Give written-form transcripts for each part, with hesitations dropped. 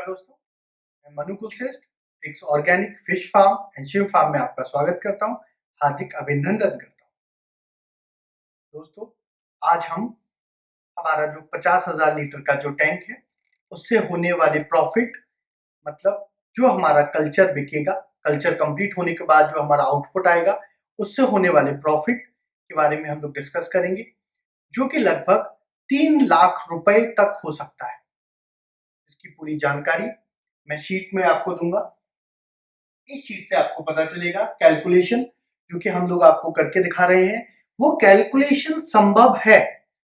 दोस्तों, मैं मनु कुलश्रेष्ठ टिक्स organic fish farm and shrimp farm में आपका स्वागत करता हूं, हार्दिक अभिनंदन करता हूं। दोस्तों, आज हम हमारा जो 50,000 लीटर का जो टैंक है उससे होने वाले प्रॉफिट, मतलब जो हमारा कल्चर बिकेगा, कल्चर कंप्लीट होने के बाद जो हमारा आउटपुट आएगा उससे होने वाले प्रॉफिट के बारे में हम लोग डिस्कस करेंगे, जो कि लगभग 3 लाख रुपए तक हो सकता है। इसकी पूरी जानकारी मैं शीट में आपको दूंगा। इस शीट से आपको पता चलेगा कैलकुलेशन जो कि हम लोग आपको करके दिखा रहे हैं, वो कैलकुलेशन संभव है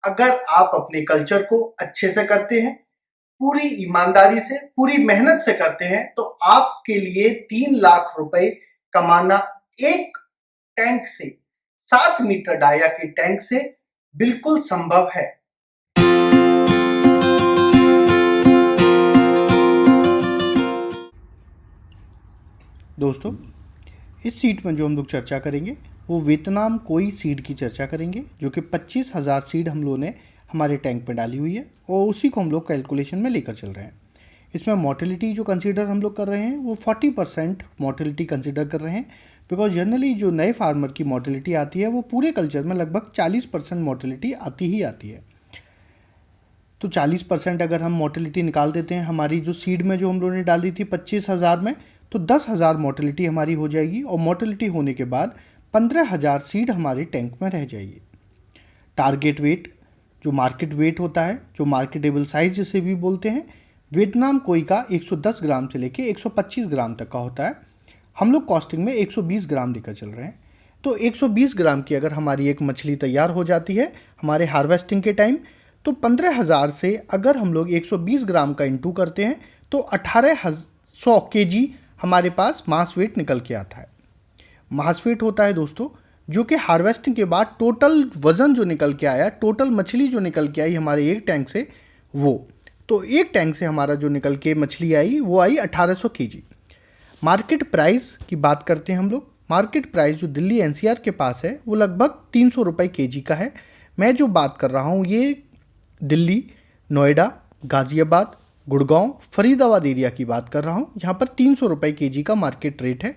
अगर आप अपने कल्चर को अच्छे से करते हैं, पूरी ईमानदारी से, पूरी मेहनत से करते हैं, तो आपके लिए 3 लाख रुपए कमाना एक टैंक से, 7 मीटर डाया के टैंक से बिल्कुल संभव है। दोस्तों, इस सीट में जो हम लोग चर्चा करेंगे वो वियतनाम कोई सीड की चर्चा करेंगे, जो कि 25,000 सीड हम लोगों ने हमारे टैंक में डाली हुई है और उसी को हम लोग कैलकुलेशन में लेकर चल रहे हैं। इसमें मोर्टेलिटी जो कंसीडर हम लोग कर रहे हैं वो 40% मोर्टेलिटी कंसीडर कर रहे हैं, बिकॉज जनरली जो नए फार्मर की मोर्टेलिटी आती है वो पूरे कल्चर में लगभग 40% मोर्टेलिटी आती ही आती है। तो 40% अगर हम मोर्टेलिटी निकाल देते हैं हमारी जो सीड में जो हम लोगों ने डाली थी 25,000 में, तो 10,000 मोर्टेलिटी हमारी हो जाएगी और मोर्टेलिटी होने के बाद 15,000 सीड हमारे टैंक में रह जाएगी। टारगेट वेट जो मार्केट वेट होता है, जो मार्केटेबल साइज जिसे भी बोलते हैं, वियतनाम कोई का 110 ग्राम से लेके 125 ग्राम तक का होता है। हम लोग कॉस्टिंग में 120 ग्राम लेकर चल रहे हैं। तो 120 ग्राम की अगर हमारी एक मछली तैयार हो जाती है हमारे हार्वेस्टिंग के टाइम, तो 15,000 से अगर हम लोग 120 ग्राम का इंटू करते हैं तो 1800 केजी हमारे पास मास वेट निकल के आता है। मास वेट होता है दोस्तों जो कि हार्वेस्टिंग के बाद टोटल वज़न जो निकल के आया, टोटल मछली जो निकल के आई हमारे एक टैंक से, वो तो एक टैंक से हमारा जो निकल के मछली आई वो आई 1800 केजी। मार्केट प्राइस की बात करते हैं हम लोग। मार्केट प्राइस जो दिल्ली एनसीआर के पास है वो लगभग 300 रुपये केजी का है। मैं जो बात कर रहा हूँ ये दिल्ली, नोएडा, गाज़ियाबाद, गुड़गांव, फरीदाबाद एरिया की बात कर रहा हूँ। यहाँ पर 300 रुपये केजी का मार्केट रेट है।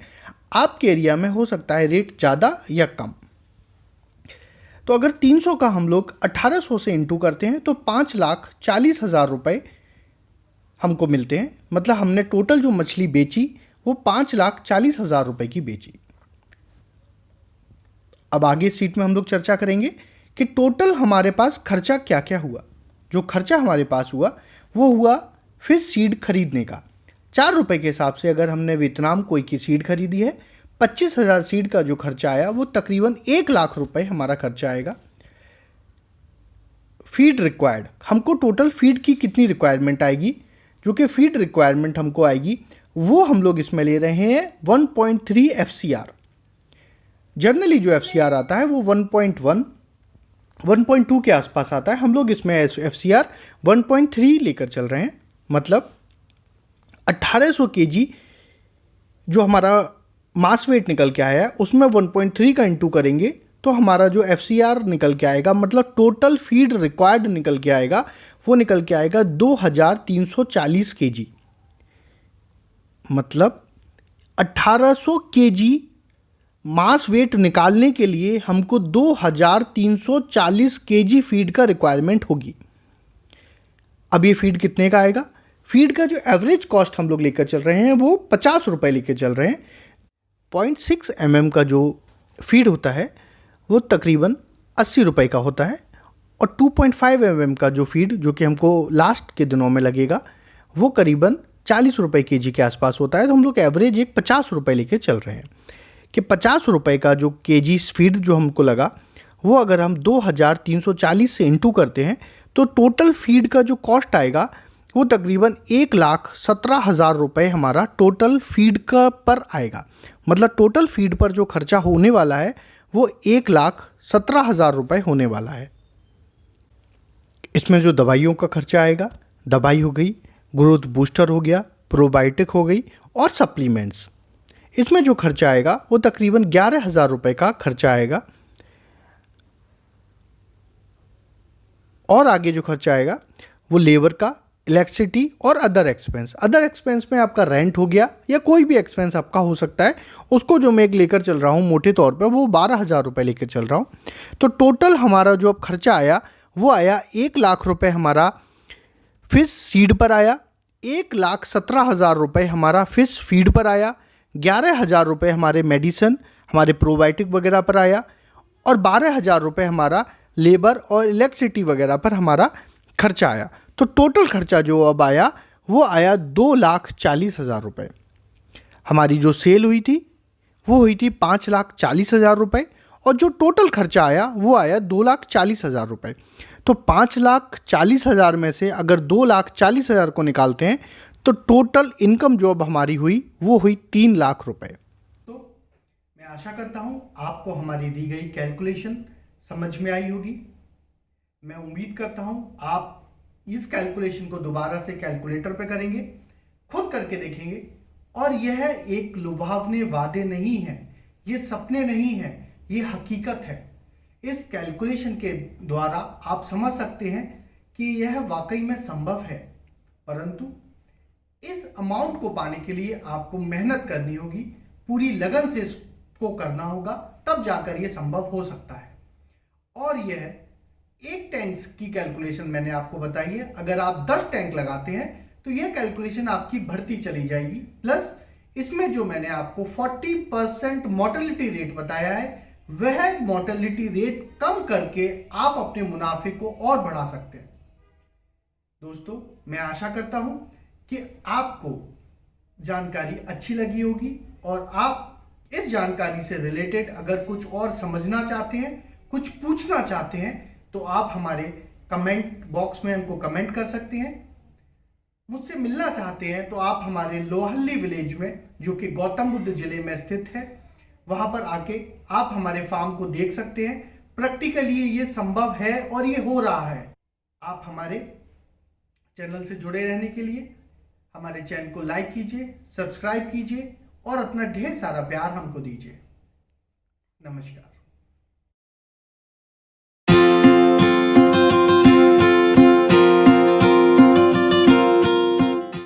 आपके एरिया में हो सकता है रेट ज़्यादा या कम। तो अगर 300 का हम लोग 1800 से इंटू करते हैं तो 5,40,000 रुपये हमको मिलते हैं। मतलब हमने टोटल जो मछली बेची वो 5,40,000 रुपये की बेची। अब आगे सीट में हम लोग चर्चा करेंगे कि टोटल हमारे पास खर्चा क्या क्या हुआ। जो खर्चा हमारे पास हुआ वो हुआ फिर सीड खरीदने का। 4 रुपये के हिसाब से अगर हमने वियतनाम कोई की सीड खरीदी है, 25,000 सीड का जो खर्चा आया वो तकरीबन 1 लाख रुपए हमारा खर्चा आएगा। फीड रिक्वायर्ड, हमको टोटल फीड की कितनी रिक्वायरमेंट आएगी, जो कि फीड रिक्वायरमेंट हमको आएगी वो हम लोग इसमें ले रहे हैं 1.3 FCR। जनरली जो FCR आता है वो 1.1 1.2 के आसपास आता है। हम लोग इसमें FCR 1.3 लेकर चल रहे हैं। मतलब 1800 केजी जो हमारा मास वेट निकल के आया है उसमें 1.3 का इंटू करेंगे तो हमारा जो FCR निकल के आएगा, मतलब टोटल फीड रिक्वायर्ड निकल के आएगा, वो निकल के आएगा 2,340 केजी। मतलब 1800 केजी मास वेट निकालने के लिए हमको 2,340 केजी फीड का रिक्वायरमेंट होगी। अब ये फीड कितने का आएगा? फीड का जो एवरेज कॉस्ट हम लोग लेकर चल रहे हैं वो 50 रुपये लेकर चल रहे हैं। 0.6 mm का जो फीड होता है वो तकरीबन 80 रुपये का होता है और 2.5 mm का जो फीड जो कि हमको लास्ट के दिनों में लगेगा वो करीबन 40 रुपये केजी के आसपास होता है। तो हम लोग एवरेज एक 50 रुपये लेके चल रहे हैं कि 50 रुपये का जो केजी फीड जो हमको लगा वो अगर हम 2,340 से इंटू करते हैं तो टोटल फीड का जो कॉस्ट आएगा वो तकरीबन 1,17,000 रुपये हमारा टोटल फीड का पर आएगा। मतलब टोटल फीड पर जो खर्चा होने वाला है वो 1,17,000 रुपये होने वाला है। इसमें जो दवाइयों का खर्चा आएगा, दवाई हो गई, ग्रोथ बूस्टर हो गया, प्रोबायोटिक हो गई और सप्लीमेंट्स, इसमें जो खर्चा आएगा वो तकरीबन 11,000 रुपये का खर्चा आएगा। और आगे जो खर्चा आएगा वो लेबर का इलेक्ट्रिसिटी और अदर एक्सपेंस। अदर एक्सपेंस में आपका रेंट हो गया या कोई भी एक्सपेंस आपका हो सकता है, उसको जो मैं लेकर चल रहा हूँ मोटे तौर पे वो 12,000 रुपये लेकर चल रहा हूँ। तो टोटल हमारा जो अब खर्चा आया वो आया 1,00,000 रुपये हमारा फिश सीड पर आया, 1,17,000 रुपये हमारा फिश फीड पर आया, 11,000 रुपये हमारे मेडिसिन हमारे प्रोबायोटिक वगैरह पर आया और 12,000 रुपये हमारा लेबर और इलेक्ट्रिसिटी वगैरह पर हमारा खर्चा आया। तो टोटल खर्चा जो अब आया वो आया 2,40,000 रुपये। हमारी जो सेल हुई थी वो हुई थी 5,40,000 रुपये और जो टोटल खर्चा आया वो आया 2,40,000 रुपये। तो 5,40,000 में से अगर 2,40,000 को निकालते हैं तो टोटल इनकम जो अब हमारी हुई वो हुई 3,00,000 रुपये। तो मैं आशा करता हूँ आपको हमारी दी गई कैलकुलेशन समझ में आई होगी। मैं उम्मीद करता हूँ आप इस कैलकुलेशन को दोबारा से कैलकुलेटर पे करेंगे, खुद करके देखेंगे। और यह एक लुभावने वादे नहीं है, ये सपने नहीं हैं, ये हकीकत है। इस कैलकुलेशन के द्वारा आप समझ सकते हैं कि यह वाकई में संभव है, परंतु इस अमाउंट को पाने के लिए आपको मेहनत करनी होगी, पूरी लगन से इसको करना होगा, तब जाकर यह संभव हो सकता है। और यह एक टैंक की कैलकुलेशन मैंने आपको बताई है। अगर आप 10 टैंक लगाते हैं तो यह कैलकुलेशन आपकी बढ़ती चली जाएगी। प्लस इसमें जो मैंने आपको 40% मोर्टेलिटी रेट बताया है, वह मोर्टेलिटी रेट कम करके आप अपने मुनाफे को और बढ़ा सकते हैं। दोस्तों, मैं आशा करता हूं कि आपको जानकारी अच्छी लगी होगी और आप इस जानकारी से रिलेटेड अगर कुछ और समझना चाहते हैं, कुछ पूछना चाहते हैं, तो आप हमारे कमेंट बॉक्स में हमको कमेंट कर सकते हैं। मुझसे मिलना चाहते हैं तो आप हमारे लोहल्ली विलेज में, जो कि गौतम बुद्ध जिले में स्थित है, वहां पर आके आप हमारे फार्म को देख सकते हैं। प्रैक्टिकली ये संभव है और ये हो रहा है। आप हमारे चैनल से जुड़े रहने के लिए हमारे चैनल को लाइक कीजिए, सब्सक्राइब कीजिए और अपना ढेर सारा प्यार हमको दीजिए। नमस्कार।